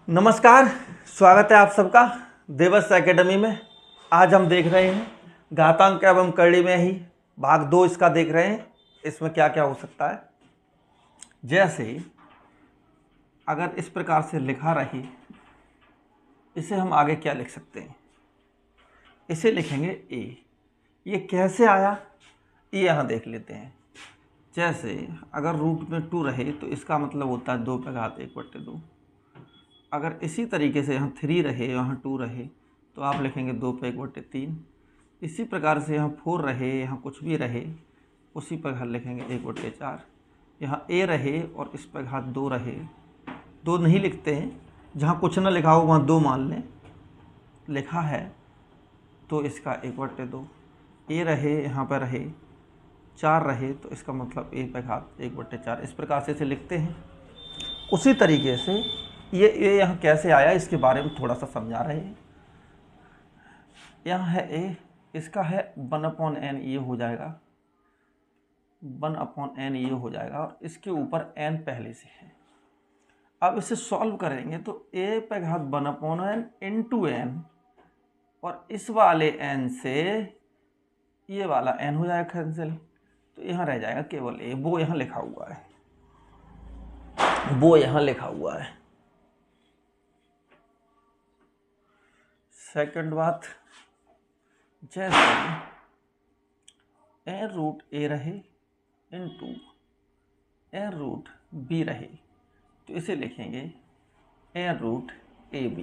नमस्कार, स्वागत है आप सबका देवस एकेडमी में। आज हम देख रहे हैं घातांक एवं करड़ी में ही भाग 2 इसका देख रहे हैं। इसमें क्या क्या हो सकता है। जैसे अगर इस प्रकार से लिखा रही, इसे हम आगे क्या लिख सकते हैं। इसे लिखेंगे ए। ये कैसे आया ये यहाँ देख लेते हैं। जैसे अगर रूट में 2 रहे तो इसका मतलब होता है 2 पे घात 1/2। अगर इसी तरीके से यहाँ 3 रहे, यहाँ 2 रहे तो आप लिखेंगे 2 पे 1/3। इसी प्रकार से यहाँ 4 रहे, यहाँ कुछ भी रहे, उसी पर घात लिखेंगे 1/4। यहाँ ए रहे और इस पर घात 2 रहे, 2 नहीं लिखते हैं, जहाँ कुछ ना लिखा हो वहाँ 2 मान लें। लिखा है तो इसका 1/2। ए रहे, यहाँ पर रहे 4 रहे तो इसका मतलब ए पर घात 1/4। इस प्रकार से इसे लिखते हैं। उसी तरीके से ये यहाँ कैसे आया इसके बारे में थोड़ा सा समझा रहे हैं। यहाँ है ए, इसका है 1/n, ये हो जाएगा 1/n, ये हो जाएगा और इसके ऊपर n पहले से है। अब इसे सॉल्व करेंगे तो a पे घात 1/n इंटू n और इस वाले n से ये वाला n हो जाएगा कैंसिल, तो यहाँ रह जाएगा केवल a। वो यहाँ लिखा हुआ है, वो यहाँ लिखा हुआ है। सेकंड बात, जैसे n रूट a रहे इंटू n रूट b रहे तो इसे लिखेंगे n रूट ab।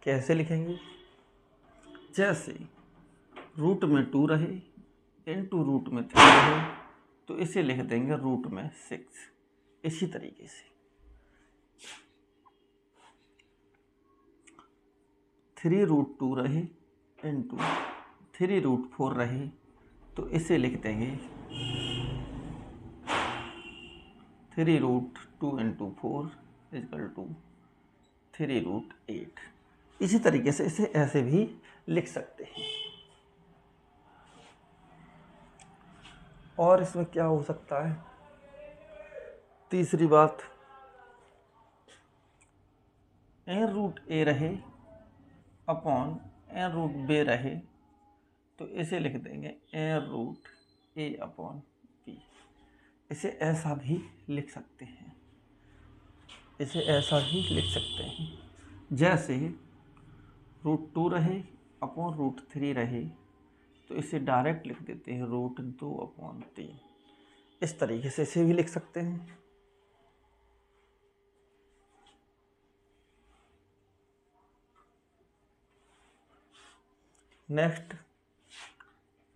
कैसे लिखेंगे? जैसे रूट में 2 रहे इंटू रूट में 3 रहे तो इसे लिख देंगे रूट में 6। इसी तरीके से 3 रूट 2 रहे इंटू 3 रूट 4 रहे तो इसे लिख देंगे 3 root 2 into 4 equal to 3 root 8। इसी तरीके से इसे ऐसे भी लिख सकते हैं। और इसमें क्या हो सकता है? तीसरी बात, n रूट a रहे अपॉन n रूट b रहे तो इसे लिख देंगे n root a upon b। इसे ऐसा भी लिख सकते हैं, इसे ऐसा भी लिख सकते हैं। जैसे रूट 2 रहे अपॉन रूट 3 रहे तो इसे डायरेक्ट लिख देते हैं रूट 2/3। इस तरीके से इसे भी लिख सकते हैं। नेक्स्ट,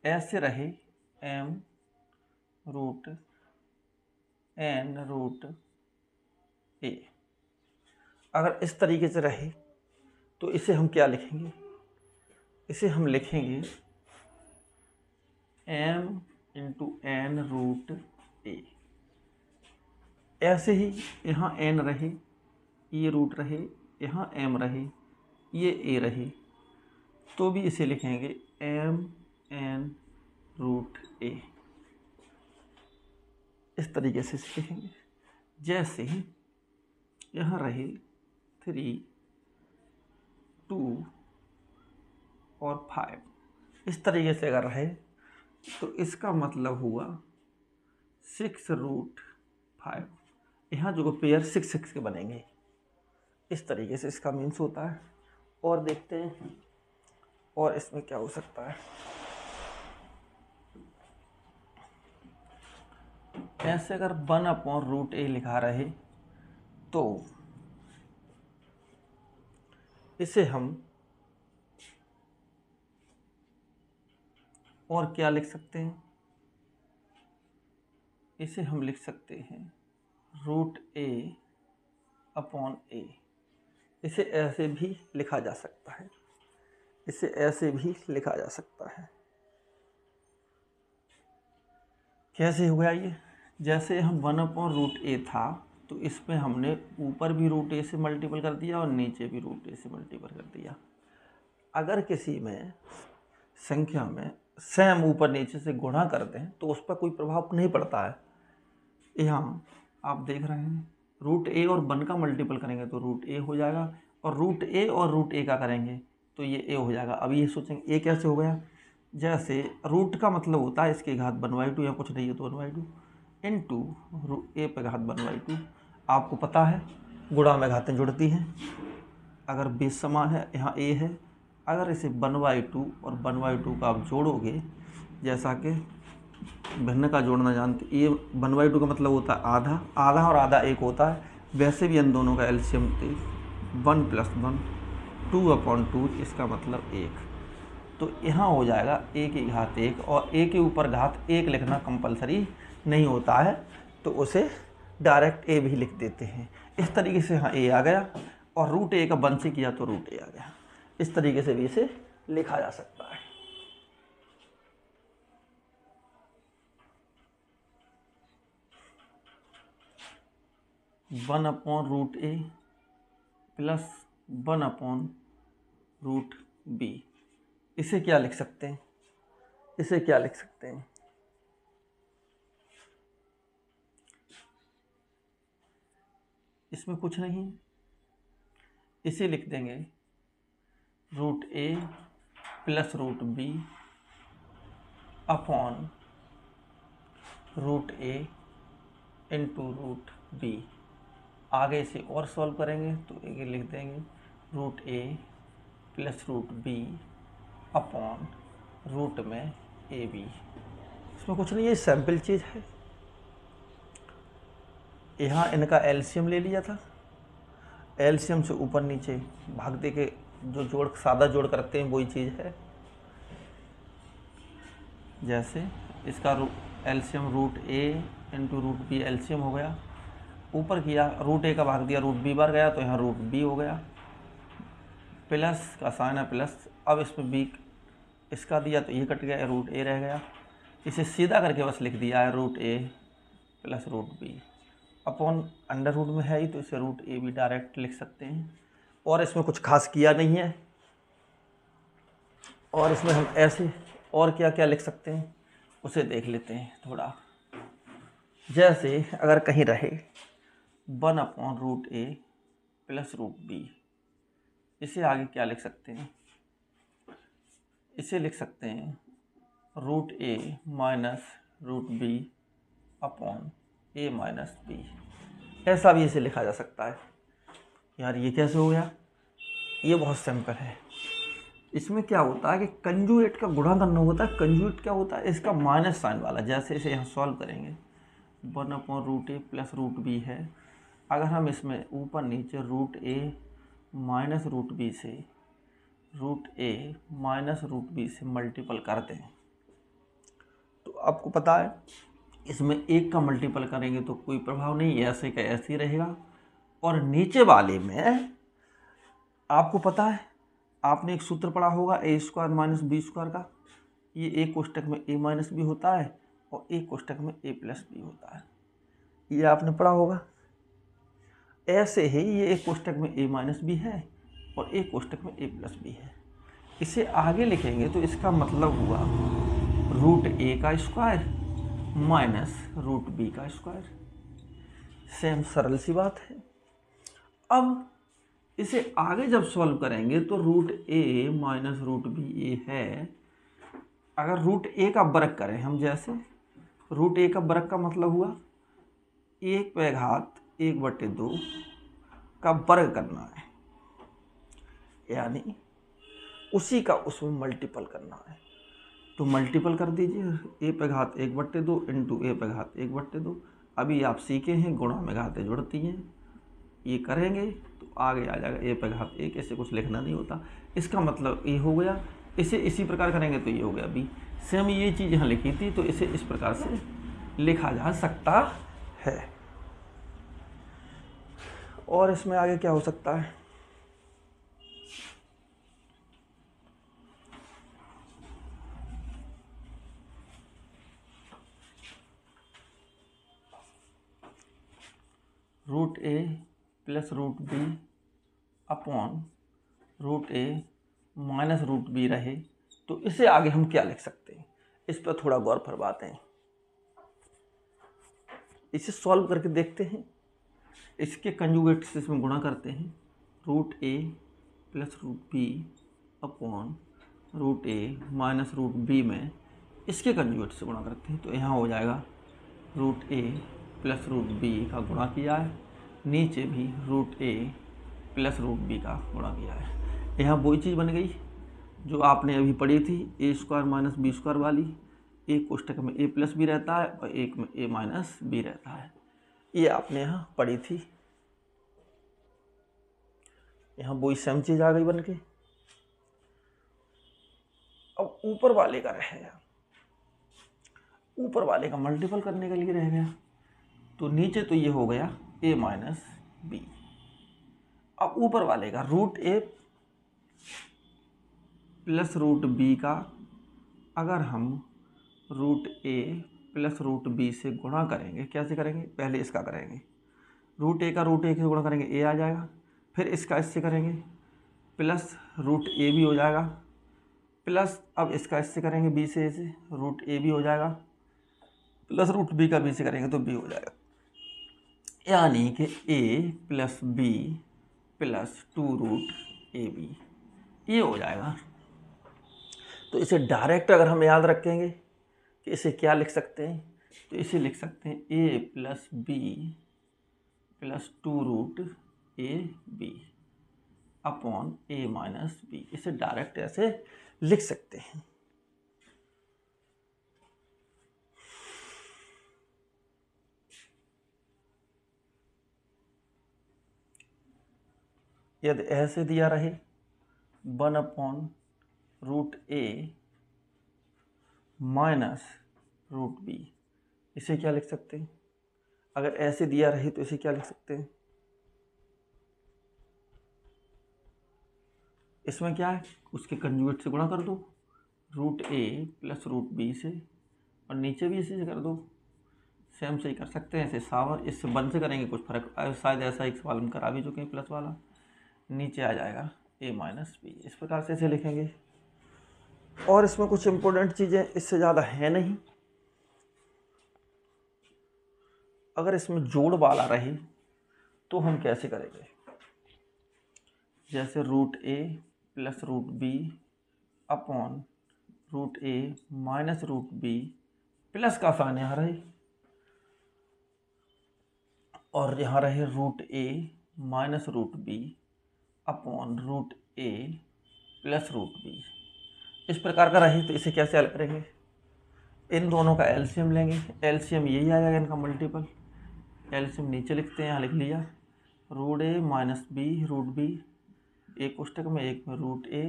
ऐसे रहे m root n root a। अगर इस तरीके से रहे तो इसे हम क्या लिखेंगे? इसे हम लिखेंगे m into n root a। ऐसे ही यहाँ n रहे, ये रूट रहे, यहाँ m रहे, ये a रहे तो भी इसे लिखेंगे m n रूट a। इस तरीके से इसे लिखेंगे। जैसे ही यहाँ रहे 3 2 और 5, इस तरीके से अगर रहे तो इसका मतलब हुआ 6 रूट 5। यहाँ जो पेयर 6 के बनेंगे। इस तरीके से इसका मीन्स होता है। और देखते हैं और इसमें क्या हो सकता है। ऐसे अगर 1/√a लिखा रहे तो इसे हम और क्या लिख सकते हैं? इसे हम लिख सकते हैं रूट a अपॉन a। इसे ऐसे भी लिखा जा सकता है, इसे ऐसे भी लिखा जा सकता है। कैसे हो गया ये? जैसे हम 1/√a था तो इसमें हमने ऊपर भी रूट a से मल्टीपल कर दिया और नीचे भी रूट a से मल्टीपल कर दिया। अगर किसी में संख्या में सेम ऊपर नीचे से गुणा कर दें तो उस पर कोई प्रभाव नहीं पड़ता है। यहाँ आप देख रहे हैं रूट ए और 1 का मल्टीपल करेंगे तो रूट ए हो जाएगा, और रूट ए और रूट ए का करेंगे तो ये ए हो जाएगा। अब ये सोचेंगे ए कैसे हो गया, जैसे रूट का मतलब होता है इसकी घात 1/2 या कुछ नहीं है तो 1/2 इंटू ए पे घात 1/2। आपको पता है गुणा में घातें जुड़ती हैं, अगर बेस समान है, यहाँ ए है, अगर इसे 1/2 और 1/2 का आप जोड़ोगे, जैसा कि भिन्न का जोड़ना जानते, ये 1/2 का मतलब होता है आधा, आधा और आधा एक होता है, वैसे भी इन दोनों का एलसीएम 1 + 1 2/2, इसका मतलब 1। तो यहाँ हो जाएगा ए की घात 1, और ए के ऊपर घात 1 लिखना कंपलसरी नहीं होता है, तो उसे डायरेक्ट ए भी लिख देते हैं। इस तरीके से यहाँ ए आ गया, और रूट ए का 1 से किया तो रूट ए आ गया। इस तरीके से भी इसे लिखा जा सकता है। One upon root A plus 1/√b। इसे क्या लिख सकते हैं, इसे क्या लिख सकते हैं, इसमें कुछ नहीं, इसे लिख देंगे root A plus root B upon root A into root B. आगे इसे और सॉल्व करेंगे तो ये लिख देंगे root A plus root B upon root में ए बी। इसमें कुछ नहीं है, सैम्पल चीज़ है। यहाँ इनका एलसीएम ले लिया था, एलसीएम से ऊपर नीचे भाग दे के जो जोड़, सादा जोड़ करते हैं वही चीज़ है। जैसे इसका LCM root A into root B LCM हो गया, ऊपर किया रूट ए का भाग दिया रूट बी बार गया तो यहाँ रूट बी हो गया, प्लस का साइन है प्लस, अब इसमें बी इसका दिया तो ये कट गया, रूट ए रह गया। इसे सीधा करके बस लिख दिया है root A plus root B upon under root में है ही तो इसे रूट ए भी डायरेक्ट लिख सकते हैं। और इसमें कुछ खास किया नहीं है, और इसमें हम ऐसे और क्या क्या लिख सकते हैं उसे देख लेते हैं थोड़ा। जैसे अगर कहीं रहे 1/√a प्लस रूट बी, इसे आगे क्या लिख सकते हैं, इसे लिख सकते हैं root A minus root B upon A minus B. ऐसा भी इसे लिखा जा सकता है। यार ये कैसे हो गया, ये बहुत सिंपल है। इसमें क्या होता है कि कंजुगेट का गुणा करना होता है। कंजुगेट क्या होता है, इसका माइनस साइन वाला। जैसे इसे यहाँ सॉल्व करेंगे 1/√a प्लस रूट बी है, अगर हम इसमें ऊपर नीचे root A minus root B से root A minus root B से मल्टीपल करते हैं तो आपको पता है इसमें 1 का मल्टीपल करेंगे तो कोई प्रभाव नहीं, ऐसे का ऐसे ही रहेगा। और नीचे वाले में आपको पता है, आपने एक सूत्र पढ़ा होगा a² माइनस b² का, ये एक कोष्टक में a माइनस बी होता है और एक कोष्टक में a प्लस बी होता है, ये आपने पढ़ा होगा। ऐसे ही ये एक कोष्टक में a माइनस बी है और एक कोष्टक में a प्लस बी है। इसे आगे लिखेंगे तो इसका मतलब हुआ रूट ए का स्क्वायर माइनस रूट बी का स्क्वायर। सेम सरल सी बात है। अब इसे आगे जब सॉल्व करेंगे तो root A minus root B ए है, अगर रूट ए का वर्ग करें हम, जैसे रूट ए का वर्ग का मतलब हुआ 1/2 का वर्ग करना है, यानी उसी का उसमें मल्टीपल करना है। तो मल्टीपल कर दीजिए a/1/2 इंटू a/1/2। अभी आप सीखे हैं गुणा में घातें जुड़ती हैं, ये करेंगे तो आगे आ जाएगा a/1। ऐसे कुछ लिखना नहीं होता, इसका मतलब ए हो गया। इसे इसी प्रकार करेंगे तो ये हो गया बी। सेम ये चीज़ यहाँ लिखी थी तो इसे इस प्रकार से लिखा जा सकता है। और इसमें आगे क्या हो सकता है, root A plus root B upon root A minus root B रहे तो इसे आगे हम क्या लिख सकते हैं, इस पर थोड़ा गौर फरमाते हैं। इसे सॉल्व करके देखते हैं। इसके कंजुगेट से इसमें गुणा करते हैं, root A plus root B upon root A minus root B में इसके कंजुगेट से गुणा करते हैं। तो यहाँ हो जाएगा root A plus root B का गुणा किया है, नीचे भी root A plus root B का गुणा किया है। यहाँ वही चीज़ बन गई जो आपने अभी पढ़ी थी, ए स्क्वायर माइनस बी स्क्वायर वाली। एक कोष्टक में ए प्लस बी रहता है और एक में ए माइनस बी रहता है, ये आपने यहाँ पढ़ी थी। यहाँ वही सेम चीज़ आ गई बन के। अब ऊपर वाले का रह गया, ऊपर वाले का मल्टीपल करने के लिए रह गया, तो नीचे तो ये हो गया ए माइनस बी। अब ऊपर वाले का root A plus root B का अगर हम root A plus root B से गुणा करेंगे, कैसे करेंगे, पहले इसका करेंगे, रूट ए का रूट ए से गुणा करेंगे ए आ जाएगा, फिर इसका इससे करेंगे प्लस रूट ए भी हो जाएगा, प्लस अब इसका इससे करेंगे बी से ए से, रूट ए भी हो जाएगा, प्लस रूट बी का बी से करेंगे तो बी हो जाएगा। यानी कि A plus B plus 2 root A B, ये हो जाएगा। तो इसे डायरेक्ट अगर हम याद रखेंगे कि इसे क्या लिख सकते हैं, तो इसे लिख सकते हैं A plus B plus 2 root A B upon A minus B. इसे डायरेक्ट ऐसे लिख सकते हैं। यदि ऐसे दिया रहे 1 upon root A minus root B, इसे क्या लिख सकते हैं, अगर ऐसे दिया रहे तो इसे क्या लिख सकते हैं, इसमें क्या है, उसके कंजुगेट से गुणा कर दो, root A plus root B से, और नीचे भी इसी से कर दो। सेम से ही कर सकते हैं, ऐसे सावर इससे बन से करेंगे कुछ फर्क, शायद ऐसा एक सवाल हम करा भी चुके हैं प्लस वाला, नीचे आ जाएगा ए माइनस बी। इस प्रकार से इसे लिखेंगे। और इसमें कुछ इंपॉर्टेंट चीज़ें इससे ज़्यादा है नहीं। अगर इसमें जोड़ वाला रहे तो हम कैसे करेंगे, जैसे root A plus root B upon root A minus root B, plus का साइन यहाँ रहे और यहाँ रहे root A minus root B upon root A plus root B. इस प्रकार का रहे तो इसे कैसे हल करेंगे, इन दोनों का एलसीएम लेंगे, एलसीएम यही आ जाएगा इनका मल्टीपल। एलसीएम नीचे लिखते हैं, यहाँ लिख लिया root A minus B root B, एक कोष्टक में एक में root A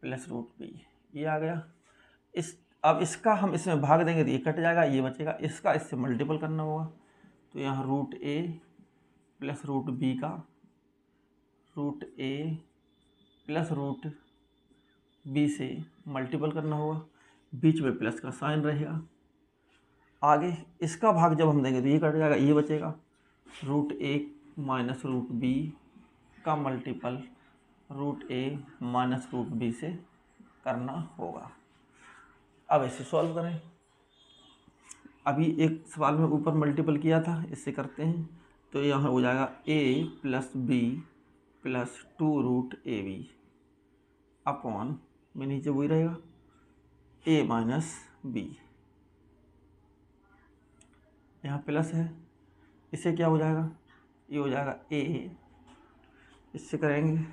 plus root B, ये आ गया। अब इसका हम इसमें भाग देंगे तो ये कट जाएगा, ये बचेगा, इसका इससे मल्टीपल करना होगा। तो यहाँ root A plus root B का root A plus root B से मल्टीपल करना होगा, बीच में प्लस का साइन रहेगा। आगे इसका भाग जब हम देंगे तो ये कट जाएगा, ये बचेगा, root A minus root B का multiple root A minus root B से करना होगा। अब इसे सॉल्व करें। अभी एक सवाल में ऊपर मल्टीपल किया था, इससे करते हैं तो यहाँ हो जाएगा A plus B plus 2 root A B upon में नीचे वही रहेगा ए माइनस बी, यहाँ प्लस है, इससे क्या हो जाएगा, ये हो जाएगा ए, इससे करेंगे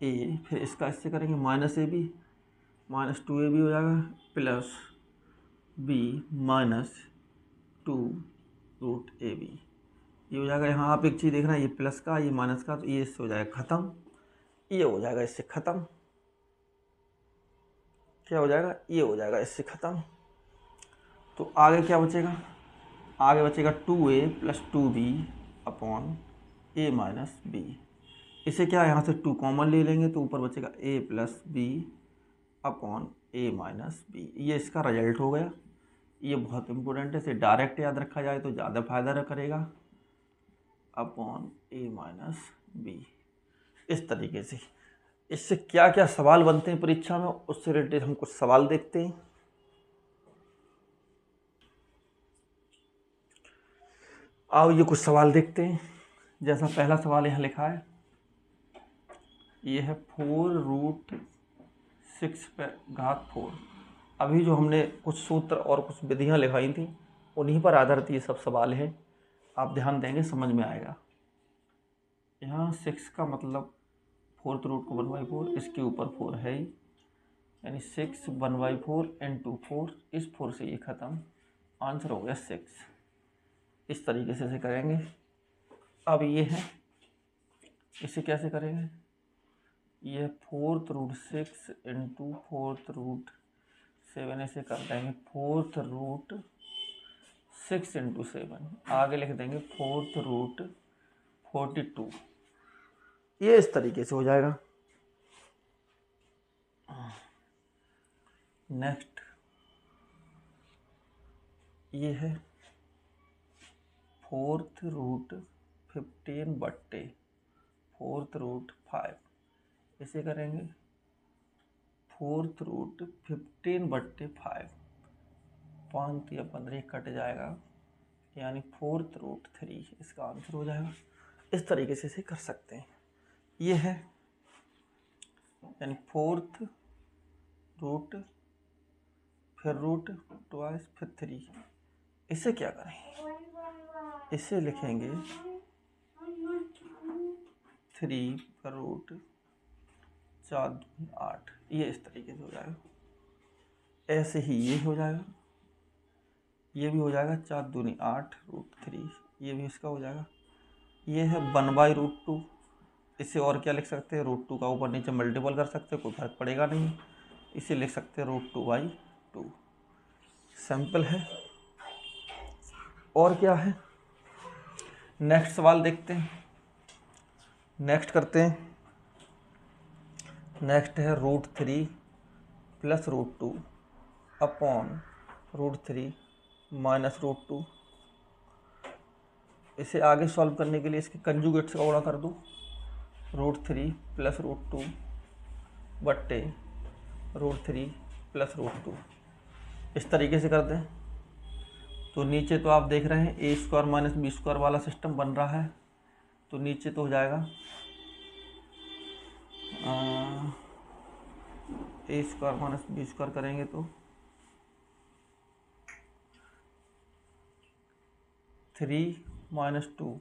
ए, फिर इसका इससे करेंगे minus A B, minus 2 A B हो जाएगा plus B minus 2 root A B, ये हो जाएगा। यहाँ आप एक चीज़ देखना, ये प्लस का ये माइनस का, तो ये इससे हो जाएगा ख़त्म, ये हो जाएगा इससे ख़त्म, क्या हो जाएगा, ये हो जाएगा इससे ख़त्म। तो आगे क्या बचेगा, आगे बचेगा 2a plus 2b upon A minus B. इसे क्या यहाँ से 2 कॉमन ले लेंगे तो ऊपर बचेगा a plus B upon A minus B. ये इसका रिजल्ट हो गया। ये बहुत इंपॉर्टेंट है, इसे डायरेक्ट याद रखा जाए तो ज़्यादा फायदा करेगा, अपॉन ए माइनस बी। इस तरीके से इससे क्या क्या सवाल बनते हैं परीक्षा में, उससे रिलेटेड हम कुछ सवाल देखते हैं। आओ ये कुछ सवाल देखते हैं। जैसा पहला सवाल यहाँ लिखा है, ये है 4√6 अभी जो हमने कुछ सूत्र और कुछ विधियाँ लिखाई थी उन्हीं पर आधारित ये सब सवाल है। आप ध्यान देंगे समझ में आएगा। यहाँ 6 का मतलब 4th रूट को 1/4, इसके ऊपर 4 है ही, यानी 6 1/4 इंटू 4, इस 4 से ये ख़त्म, आंसर हो गया 6। इस तरीके से करेंगे। अब ये है, इसे कैसे करेंगे, ये 4√6 इंटू 4√7, ऐसे कर देंगे 4√6 इंटू 7, आगे लिख देंगे 4√42, ये इस तरीके से हो जाएगा। नेक्स्ट ये है 4√15/4√5, इसे करेंगे 4√15/5, 5 या 15 कट जाएगा, यानी 4√3 इसका आंसर हो जाएगा। इस तरीके से इसे कर सकते हैं। ये है यानी 4th रूट, फिर रूट ट्वाइस, फिर 3। इसे क्या करें, इसे लिखेंगे 3/√4×8, ये इस तरीके से हो जाएगा। ऐसे ही ये हो जाएगा, ये भी हो जाएगा 4×2=8√3, ये भी इसका हो जाएगा। ये है 1/√2, इसे और क्या लिख सकते हैं, √2 का ऊपर नीचे मल्टीपल कर सकते हैं, कोई फर्क पड़ेगा नहीं। इसे लिख सकते हैं √2/2, सिंपल है। और क्या है, नेक्स्ट सवाल देखते हैं। नेक्स्ट करते हैं। नेक्स्ट है √3 + √2 अपॉन √3 माइनस √2। इसे आगे सॉल्व करने के लिए इसके कंजुगेट्स का गुणा कर दो, √3 + √2 बट्टे √3 + √2, इस तरीके से कर दें। तो नीचे तो आप देख रहे हैं a² - b² वाला सिस्टम बन रहा है, तो नीचे तो हो जाएगा a² - b² करेंगे तो 3 - 2,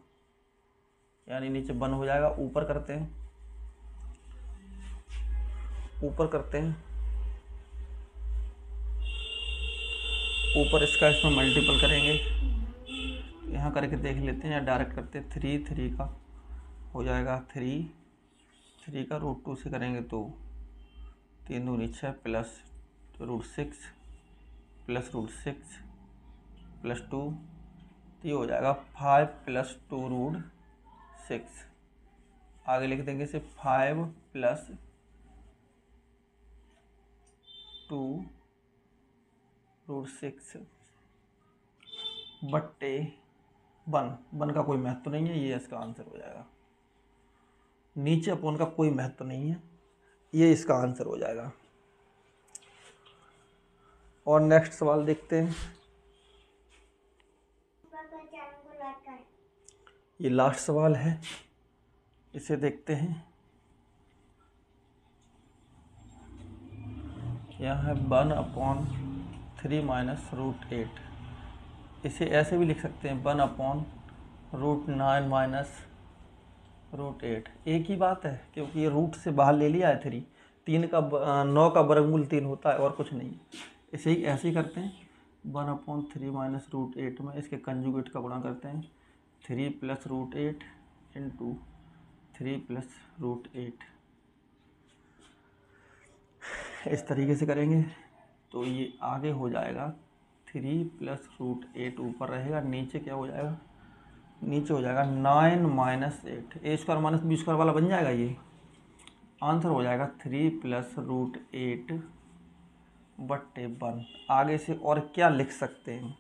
यानी नीचे 1 हो जाएगा। ऊपर करते हैं, ऊपर इसका इसमें मल्टीपल करेंगे। यहाँ करके देख लेते हैं या डायरेक्ट करते हैं। 3 का हो जाएगा 3 का √2 से करेंगे तो 3 दूनी 6 प्लस √6 प्लस √6 प्लस 2, तो ये हो जाएगा 5 + 2√6। आगे लिख देंगे इसे 5 + 2√6 बट्टे 1 का कोई महत्व नहीं है, ये इसका आंसर हो जाएगा। नीचे अपॉन का कोई महत्व नहीं है, ये इसका आंसर हो जाएगा। और नेक्स्ट सवाल देखते हैं। ये लास्ट सवाल है, इसे देखते हैं। यहाँ है 1/3 - √8, इसे ऐसे भी लिख सकते हैं 1/√9 - √8। एक ही बात है, क्योंकि ये रूट से बाहर ले लिया है 3। 9 का वर्गमूल 3 होता है और कुछ नहीं। इसे ही ऐसे ही करते हैं 1/3 - √8 में इसके कंजुगेट का गुणा करते हैं 3 + √8 इंटू 3 + √8, इस तरीके से करेंगे तो ये आगे हो जाएगा 3 + √8, ऊपर रहेगा, नीचे क्या हो जाएगा, नीचे हो जाएगा 9 - 8, a² - b² वाला बन जाएगा। ये आंसर हो जाएगा 3 + √8 बट्टे 1। आगे से और क्या लिख सकते हैं,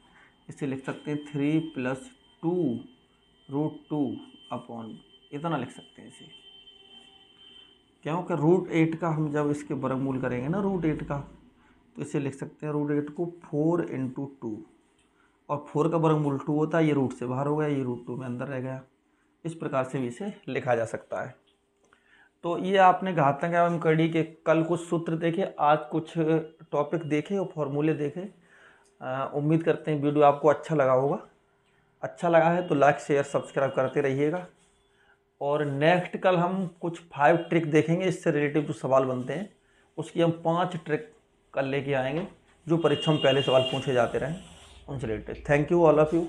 इसे लिख सकते हैं 3 + 2√2 अपॉन, इतना लिख सकते हैं इसे, क्योंकि √8 का हम जब इसके वर्गमूल करेंगे ना √8 का, तो इसे लिख सकते हैं √8 को 4 × 2 और 4 का वर्गमूल 2 होता है, ये रूट से बाहर हो गया, ये रूट 2 में अंदर रह गया। इस प्रकार से भी इसे लिखा जा सकता है। तो ये आपने घातांक एवं कड़ी के कल कुछ सूत्र देखे, आज कुछ टॉपिक देखे और फॉर्मूले देखे। उम्मीद करते हैं वीडियो आपको अच्छा लगा होगा। अच्छा लगा है तो लाइक शेयर सब्सक्राइब करते रहिएगा। और नेक्स्ट कल हम कुछ 5 ट्रिक देखेंगे, इससे रिलेटिव जो सवाल बनते हैं उसकी हम 5 ट्रिक कल लेके आएंगे, जो परीक्षा में पहले सवाल पूछे जाते रहे उनसे related. Thank you all of you.